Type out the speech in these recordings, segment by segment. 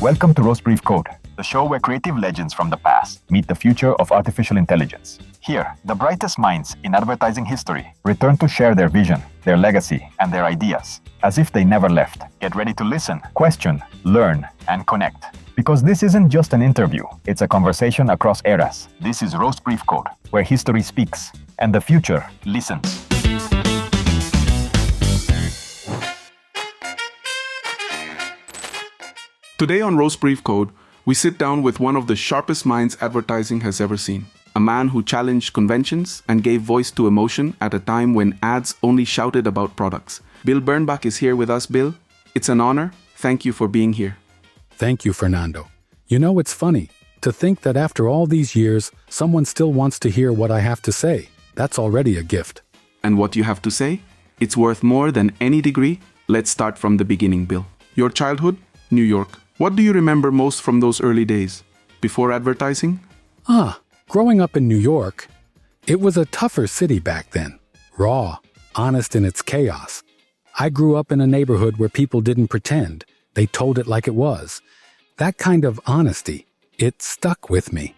Welcome to Roastbrief CODE, the show where creative legends from the past meet the future of artificial intelligence. Here, the brightest minds in advertising history return to share their vision, their legacy, and their ideas, as if they never left. Get ready to listen, question, learn, and connect. Because this isn't just an interview, it's a conversation across eras. This is Roastbrief CODE, where history speaks and the future listens. Today on Roastbrief CODE, we sit down with one of the sharpest minds advertising has ever seen. A man who challenged conventions and gave voice to emotion at a time when ads only shouted about products. Bill Bernbach is here with us. Bill, it's an honor. Thank you for being here. Thank you, Fernando. You know, it's funny to think that after all these years, someone still wants to hear what I have to say. That's already a gift. And what you have to say? It's worth more than any degree. Let's start from the beginning, Bill. Your childhood? New York. What do you remember most from those early days? Before advertising? Growing up in New York, it was a tougher city back then. Raw, honest in its chaos. I grew up in a neighborhood where people didn't pretend. They told it like it was. That kind of honesty, it stuck with me.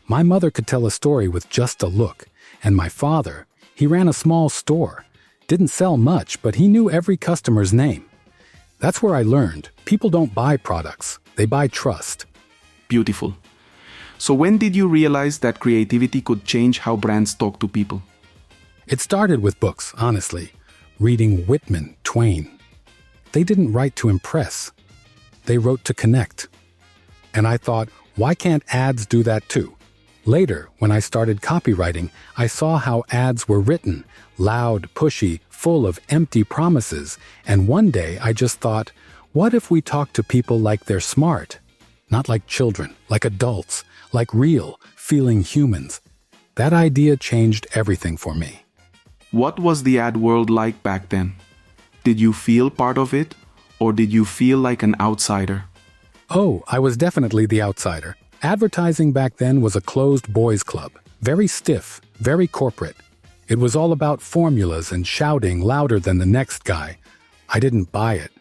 My mother could tell a story with just a look. And my father, he ran a small store. Didn't sell much, but he knew every customer's name. That's where I learned, people don't buy products, they buy trust. Beautiful. So when did you realize that creativity could change how brands talk to people? It started with books, honestly. Reading Whitman, Twain. They didn't write to impress. They wrote to connect. And I thought, why can't ads do that too? Later, when I started copywriting, I saw how ads were written, loud, pushy, full of empty promises, and one day I just thought, what if we talk to people like they're smart? Not like children, like adults, like real, feeling humans. That idea changed everything for me. What was the ad world like back then? Did you feel part of it, or did you feel like an outsider? Oh, I was definitely the outsider. Advertising back then was a closed boys' club, very stiff, very corporate. It was all about formulas and shouting louder than the next guy. I didn't buy it.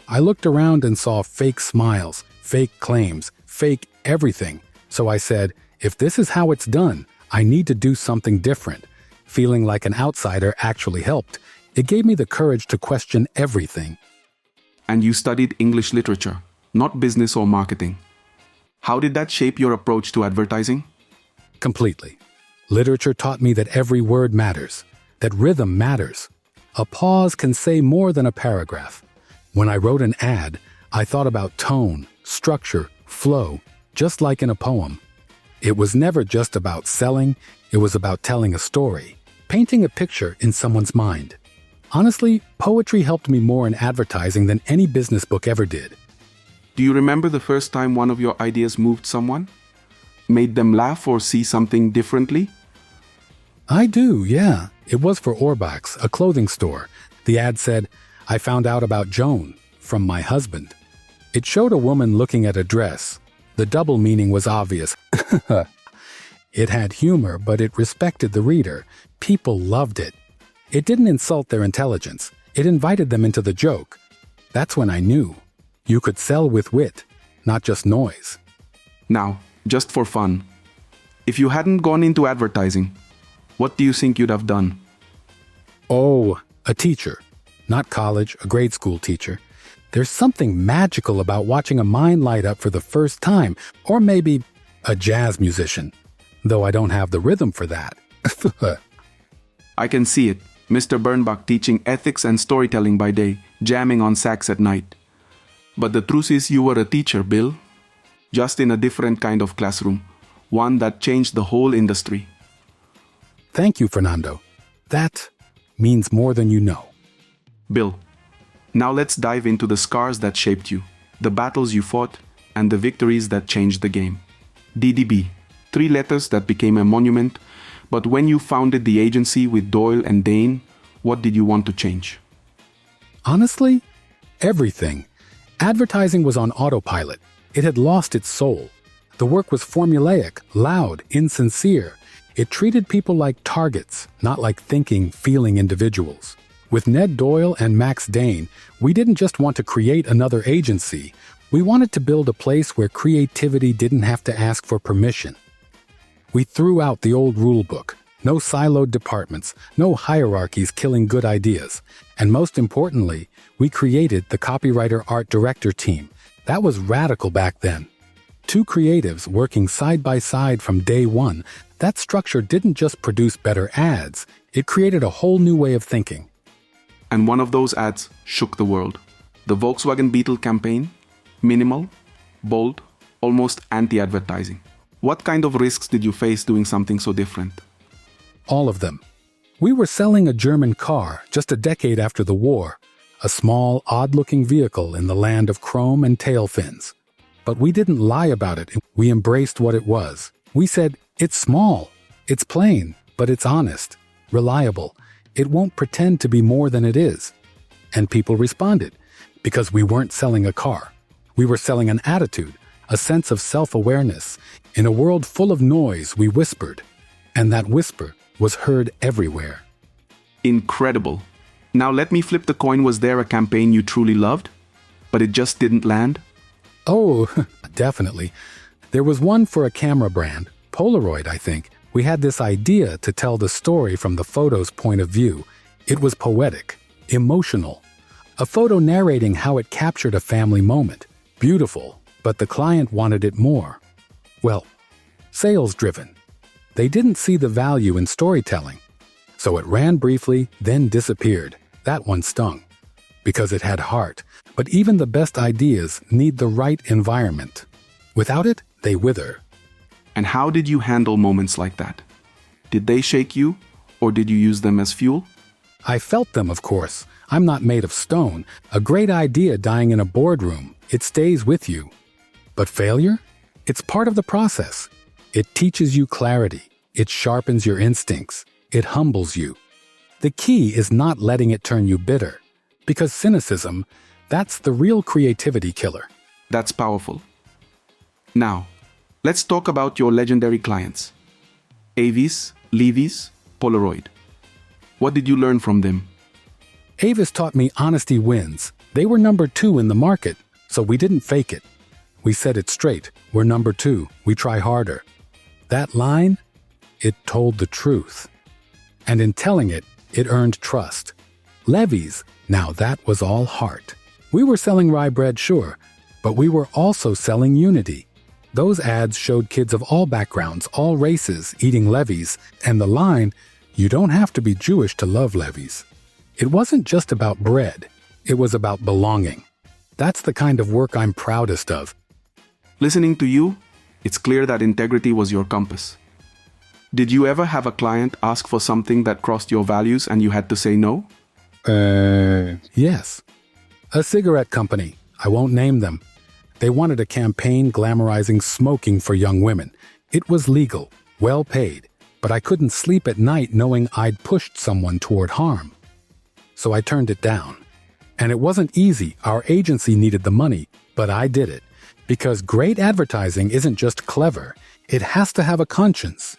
I looked around and saw fake smiles, fake claims, fake everything. So I said, if this is how it's done, I need to do something different. Feeling like an outsider actually helped. It gave me the courage to question everything. And you studied English literature, not business or marketing. How did that shape your approach to advertising? Completely. Literature taught me that every word matters, that rhythm matters. A pause can say more than a paragraph. When I wrote an ad, I thought about tone, structure, flow, just like in a poem. It was never just about selling, it was about telling a story, painting a picture in someone's mind. Honestly, poetry helped me more in advertising than any business book ever did. Do you remember the first time one of your ideas moved someone? Made them laugh or see something differently? I do, yeah. It was for Orbach's, a clothing store. The ad said, I found out about Joan, from my husband. It showed a woman looking at a dress. The double meaning was obvious. It had humor, but it respected the reader. People loved it. It didn't insult their intelligence. It invited them into the joke. That's when I knew. You could sell with wit, not just noise. Now, just for fun, if you hadn't gone into advertising, what do you think you'd have done? Oh, a teacher. Not college, a grade school teacher. There's something magical about watching a mind light up for the first time, or maybe a jazz musician, though I don't have the rhythm for that. I can see it. Mr. Bernbach teaching ethics and storytelling by day, jamming on sax at night. But the truth is you were a teacher, Bill. Just in a different kind of classroom. One that changed the whole industry. Thank you, Fernando. That means more than you know. Bill, now let's dive into the scars that shaped you, the battles you fought, and the victories that changed the game. DDB, 3 letters that became a monument, but when you founded the agency with Doyle and Dane, what did you want to change? Honestly, everything. Advertising was on autopilot. It had lost its soul. The work was formulaic, loud, insincere. It treated people like targets, not like thinking, feeling individuals. With Ned Doyle and Max Dane, we didn't just want to create another agency. We wanted to build a place where creativity didn't have to ask for permission. We threw out the old rule book. No siloed departments, no hierarchies killing good ideas. And most importantly, we created the copywriter art director team. That was radical back then. 2 creatives working side by side from day one. That structure didn't just produce better ads, it created a whole new way of thinking. And one of those ads shook the world. The Volkswagen Beetle campaign, minimal, bold, almost anti-advertising. What kind of risks did you face doing something so different? All of them. We were selling a German car just a decade after the war, a small, odd-looking vehicle in the land of chrome and tail fins. But we didn't lie about it. We embraced what it was. We said, it's small, it's plain, but it's honest, reliable. It won't pretend to be more than it is. And people responded, because we weren't selling a car. We were selling an attitude, a sense of self-awareness. In a world full of noise, we whispered. And that whisper was heard everywhere. Incredible. Now let me flip the coin. Was there a campaign you truly loved, but it just didn't land? Oh, definitely. There was one for a camera brand, Polaroid, I think. We had this idea to tell the story from the photo's point of view. It was poetic, emotional. A photo narrating how it captured a family moment. Beautiful, but the client wanted it more. Well, sales-driven. They didn't see the value in storytelling. So it ran briefly, then disappeared. That one stung. Because it had heart. But even the best ideas need the right environment. Without it, they wither. And how did you handle moments like that? Did they shake you, or did you use them as fuel? I felt them, of course. I'm not made of stone. A great idea dying in a boardroom. It stays with you. But failure? It's part of the process. It teaches you clarity. It sharpens your instincts. It humbles you. The key is not letting it turn you bitter. Because cynicism, that's the real creativity killer. That's powerful. Now, let's talk about your legendary clients. Avis, Levi's, Polaroid. What did you learn from them? Avis taught me honesty wins. They were number 2 in the market, so we didn't fake it. We said it straight. We're number 2. We try harder. That line, it told the truth. And in telling it, it earned trust. Levi's, now that was all heart. We were selling rye bread, sure, but we were also selling unity. Those ads showed kids of all backgrounds, all races, eating Levi's, and the line, you don't have to be Jewish to love Levi's. It wasn't just about bread. It was about belonging. That's the kind of work I'm proudest of. Listening to you, it's clear that integrity was your compass. Did you ever have a client ask for something that crossed your values and you had to say no? Yes. A cigarette company. I won't name them. They wanted a campaign glamorizing smoking for young women. It was legal, well paid, but I couldn't sleep at night knowing I'd pushed someone toward harm. So I turned it down. And it wasn't easy. Our agency needed the money, but I did it. Because great advertising isn't just clever. It has to have a conscience.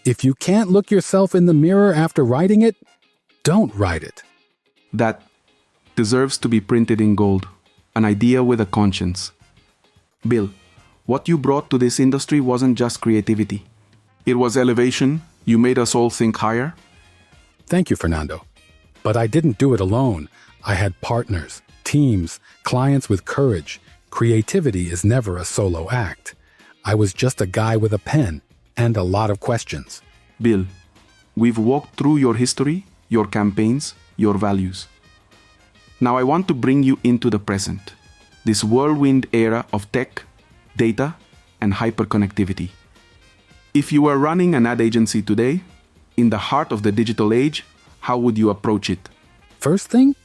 If you can't look yourself in the mirror after writing it, don't write it. That deserves to be printed in gold. An idea with a conscience. Bill, what you brought to this industry wasn't just creativity. It was elevation. You made us all think higher. Thank you, Fernando. But I didn't do it alone. I had partners, teams, clients with courage. Creativity is never a solo act. I was just a guy with a pen and a lot of questions. Bill, we've walked through your history, your campaigns, your values. Now I want to bring you into the present, this whirlwind era of tech, data, and hyperconnectivity. If you were running an ad agency today, in the heart of the digital age, how would you approach it? First thing,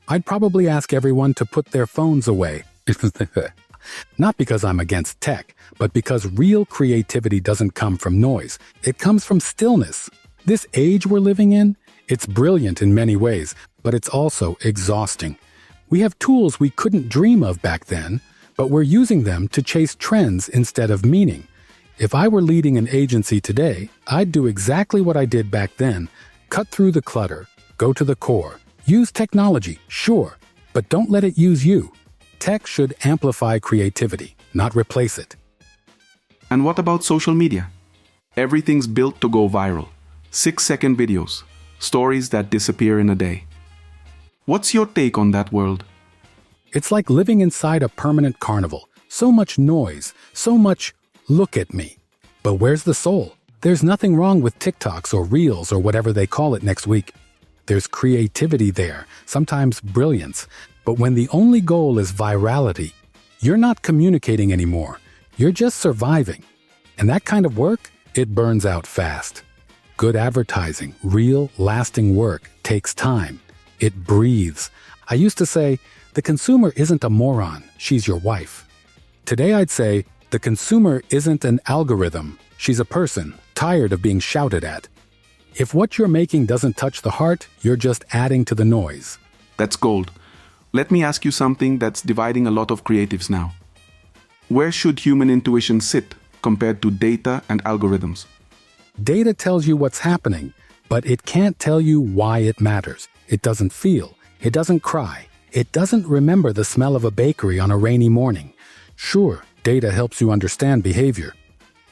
I'd probably ask everyone to put their phones away. Not because I'm against tech, but because real creativity doesn't come from noise. It comes from stillness. This age we're living in, it's brilliant in many ways, but it's also exhausting. We have tools we couldn't dream of back then, but we're using them to chase trends instead of meaning. If I were leading an agency today, I'd do exactly what I did back then. Cut through the clutter, go to the core. Use technology, sure, but don't let it use you. Tech should amplify creativity, not replace it. And what about social media? Everything's built to go viral. 6-second videos, stories that disappear in a day. What's your take on that world? It's like living inside a permanent carnival. So much noise, so much look at me. But where's the soul? There's nothing wrong with TikToks or Reels or whatever they call it next week. There's creativity there, sometimes brilliance. But when the only goal is virality, you're not communicating anymore. You're just surviving. And that kind of work, it burns out fast. Good advertising, real, lasting work takes time. It breathes. I used to say, the consumer isn't a moron, she's your wife. Today I'd say, the consumer isn't an algorithm, she's a person, tired of being shouted at. If what you're making doesn't touch the heart, you're just adding to the noise. That's gold. Let me ask you something that's dividing a lot of creatives now. Where should human intuition sit compared to data and algorithms? Data tells you what's happening, but it can't tell you why it matters. It doesn't feel. It doesn't cry. It doesn't remember the smell of a bakery on a rainy morning. Sure, data helps you understand behavior.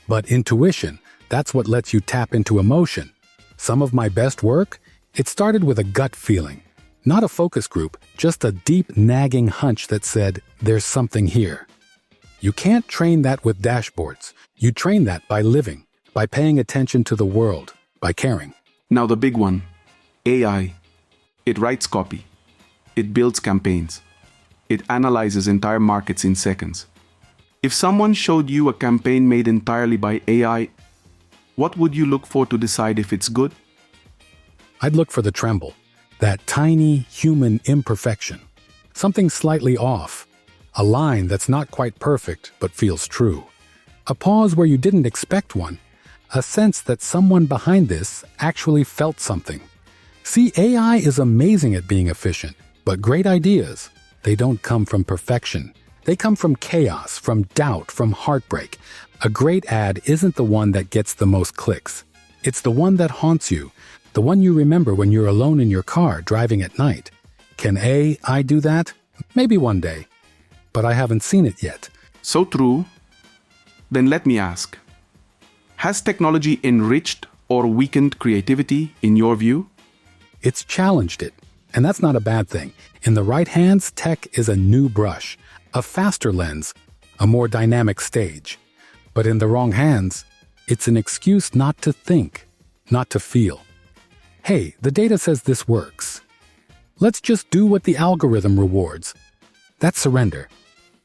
But intuition, that's what lets you tap into emotion. Some of my best work, it started with a gut feeling. Not a focus group, just a deep nagging hunch that said, there's something here. You can't train that with dashboards. You train that by living, by paying attention to the world, by caring. Now the big one, AI. It writes copy. It builds campaigns. It analyzes entire markets in seconds. If someone showed you a campaign made entirely by AI, what would you look for to decide if it's good? I'd look for the tremble, that tiny human imperfection. Something slightly off. A line that's not quite perfect but feels true. A pause where you didn't expect one. A sense that someone behind this actually felt something. See, AI is amazing at being efficient, but great ideas, they don't come from perfection. They come from chaos, from doubt, from heartbreak. A great ad isn't the one that gets the most clicks. It's the one that haunts you, the one you remember when you're alone in your car driving at night. Can AI do that? Maybe one day. But I haven't seen it yet. So true. Then let me ask, has technology enriched or weakened creativity in your view? It's challenged it, and that's not a bad thing. In the right hands, tech is a new brush, a faster lens, a more dynamic stage. But in the wrong hands, it's an excuse not to think, not to feel. Hey, the data says this works. Let's just do what the algorithm rewards. That's surrender.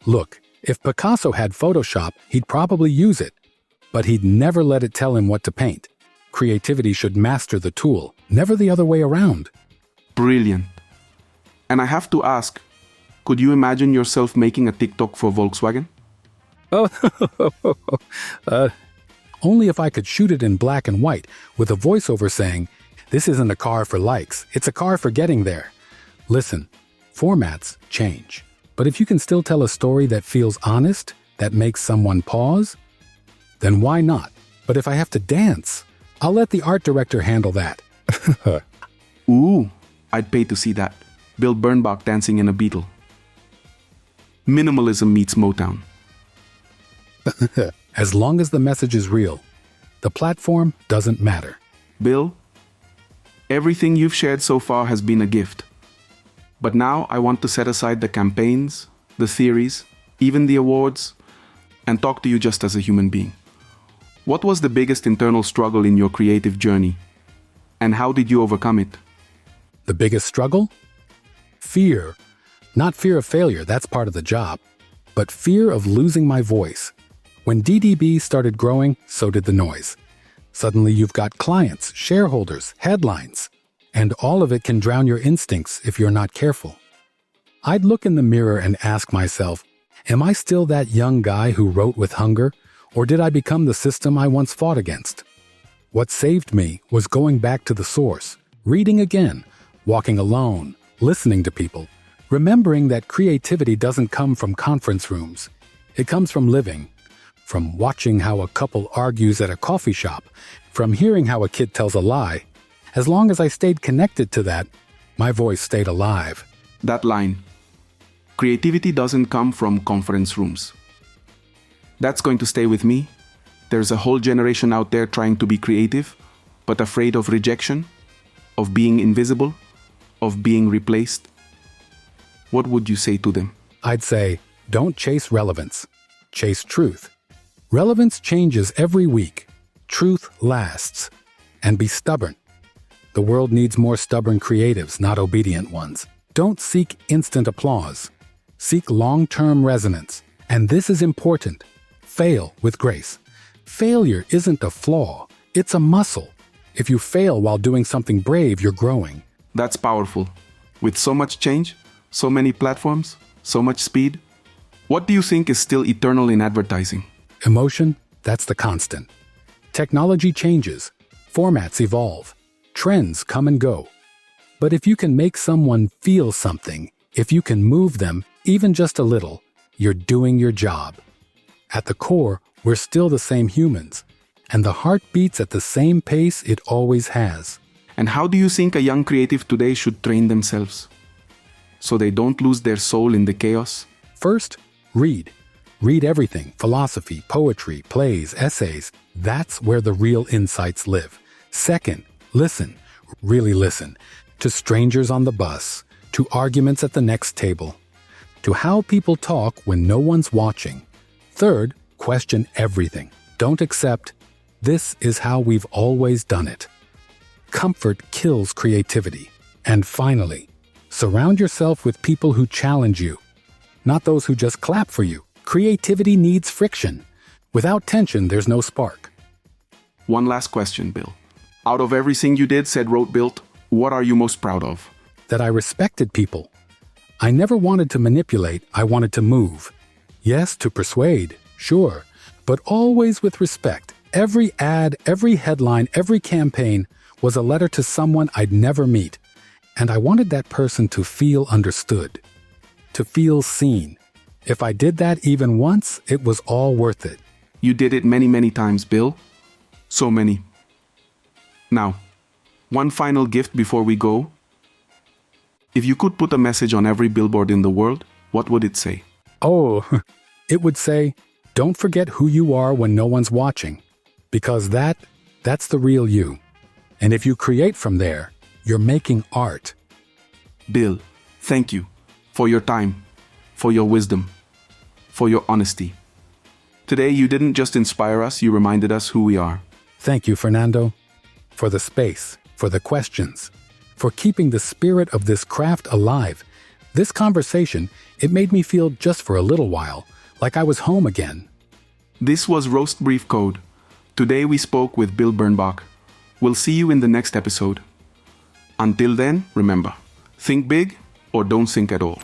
Look, if Picasso had Photoshop, he'd probably use it, but he'd never let it tell him what to paint. Creativity should master the tool, never the other way around. Brilliant. And I have to ask, could you imagine yourself making a TikTok for Volkswagen? Only if I could shoot it in black and white with a voiceover saying, "This isn't a car for likes, it's a car for getting there." Listen, formats change. But if you can still tell a story that feels honest, that makes someone pause, then why not? But if I have to dance, I'll let the art director handle that. Ooh, I'd pay to see that. Bill Bernbach dancing in a Beetle. Minimalism meets Motown. As long as the message is real, the platform doesn't matter. Bill, everything you've shared so far has been a gift. But now I want to set aside the campaigns, the theories, even the awards, and talk to you just as a human being. What was the biggest internal struggle in your creative journey? And how did you overcome it? The biggest struggle? Fear. Not fear of failure, that's part of the job, but fear of losing my voice. When DDB started growing, so did the noise. Suddenly you've got clients, shareholders, headlines, and all of it can drown your instincts if you're not careful. I'd look in the mirror and ask myself, am I still that young guy who wrote with hunger, or did I become the system I once fought against? What saved me was going back to the source, reading again, walking alone, listening to people, remembering that creativity doesn't come from conference rooms. It comes from living, from watching how a couple argues at a coffee shop, from hearing how a kid tells a lie. As long as I stayed connected to that, my voice stayed alive. That line, Creativity doesn't come from conference rooms. That's going to stay with me. There's a whole generation out there trying to be creative, but afraid of rejection, of being invisible, of being replaced. What would you say to them? I'd say, don't chase relevance. Chase truth. Relevance changes every week. Truth lasts. And be stubborn. The world needs more stubborn creatives, not obedient ones. Don't seek instant applause. Seek long-term resonance. And this is important. Fail with grace. Failure isn't a flaw. It's a muscle. If you fail while doing something brave, you're growing. That's powerful. With so much change, so many platforms, so much speed, what do you think is still eternal in advertising? Emotion, that's the constant. Technology changes. Formats evolve. Trends come and go. But if you can make someone feel something, if you can move them, even just a little, you're doing your job. At the core, we're still the same humans, and the heart beats at the same pace it always has. And how do you think a young creative today should train themselves so they don't lose their soul in the chaos? First, read. Read everything: philosophy, poetry, plays, essays. That's where the real insights live. Second, listen. Really listen. To strangers on the bus, to arguments at the next table, to how people talk when no one's watching. Third, question everything. Don't accept, this is how we've always done it. Comfort kills creativity. And finally, surround yourself with people who challenge you, not those who just clap for you. Creativity needs friction. Without tension, there's no spark. One last question, Bill. Out of everything you did, said Wrote Built, what are you most proud of? That I respected people. I never wanted to manipulate, I wanted to move. Yes, to persuade, sure, but always with respect. Every ad, every headline, every campaign was a letter to someone I'd never meet. And I wanted that person to feel understood, to feel seen. If I did that even once, it was all worth it. You did it many, many times, Bill. So many. Now, one final gift before we go. If you could put a message on every billboard in the world, what would it say? Oh, it would say, don't forget who you are when no one's watching. Because that's the real you. And if you create from there, you're making art. Bill, thank you for your time, for your wisdom, for your honesty. Today you didn't just inspire us, you reminded us who we are. Thank you, Fernando, for the space, for the questions, for keeping the spirit of this craft alive. This conversation, it made me feel just for a little while, like I was home again. This was Roastbrief Code. Today we spoke with Bill Bernbach. We'll see you in the next episode. Until then, remember, think big or don't think at all.